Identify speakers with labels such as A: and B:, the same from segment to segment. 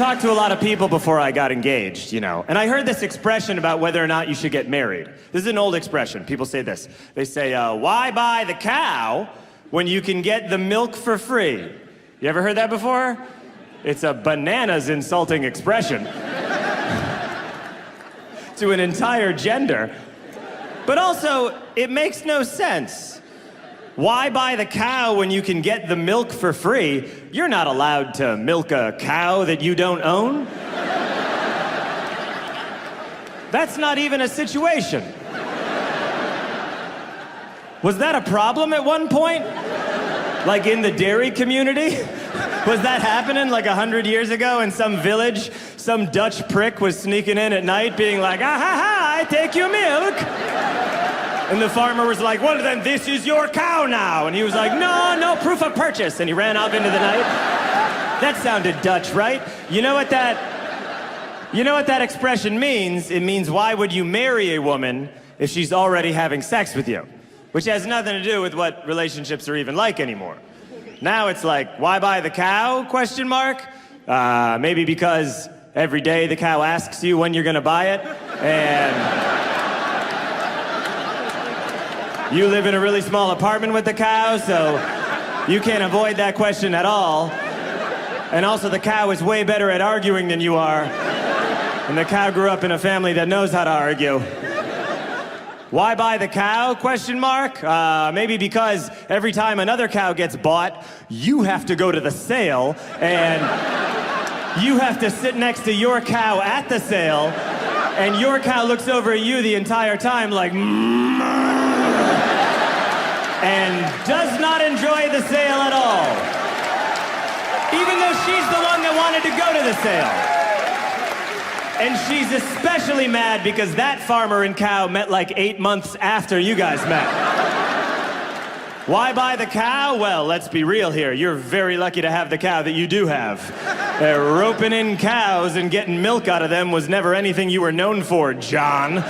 A: Talked to a lot of people before I got engaged, and I heard this expression about whether or not you should get married. This is an old expression. People say this. They say, why buy the cow when you can get the milk for free? You ever heard that before? It's a bananas insulting expression to an entire gender. But also, it makes no sense. Why buy the cow when you can get the milk for free? You're not allowed to milk a cow that you don't own. That's not even a situation. Was that a problem at one point? Like in the dairy community? Was that happening like 100 years ago in some village? Some Dutch prick was sneaking in at night being like, ah ha ha, I take your milk. And the farmer was like, well, then this is your cow now. And he was like, no, proof of purchase. And he ran off into the night. That sounded Dutch, right? You know what that expression means? It means, why would you marry a woman if she's already having sex with you? Which has nothing to do with what relationships are even like anymore. Now it's like, why buy the cow, question mark? Maybe because every day the cow asks you when you're gonna buy it, and you live in a really small apartment with the cow, so you can't avoid that question at all. And also, the cow is way better at arguing than you are. And the cow grew up in a family that knows how to argue. Why buy the cow, question mark? Maybe because every time another cow gets bought, you have to go to the sale, and you have to sit next to your cow at the sale, and your cow looks over at you the entire time like, and does not enjoy the sale at all. Even though she's the one that wanted to go to the sale. And she's especially mad because that farmer and cow met like 8 months after you guys met. Why buy the cow? Well, let's be real here. You're very lucky to have the cow that you do have. Roping in cows and getting milk out of them was never anything you were known for, John.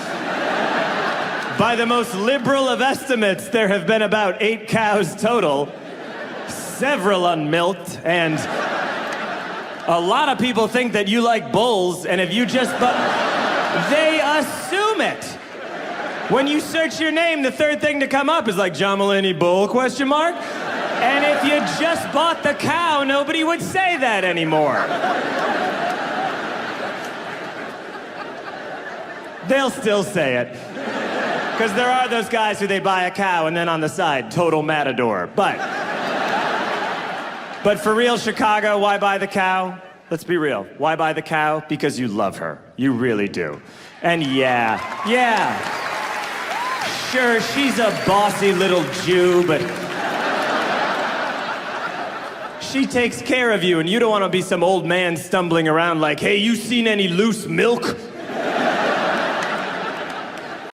A: By the most liberal of estimates, there have been about 8 cows total, several unmilked, and a lot of people think that you like bulls, and if you just, they assume it. When you search your name, the third thing to come up is like, John Mulaney bull, question mark? And if you just bought the cow, nobody would say that anymore. They'll still say it. Because there are those guys who they buy a cow and then on the side, total matador. But for real, Chicago, why buy the cow? Let's be real. Why buy the cow? Because you love her. You really do. And yeah, sure, she's a bossy little Jew, but she takes care of you, and you don't want to be some old man stumbling around like, hey, you seen any loose milk?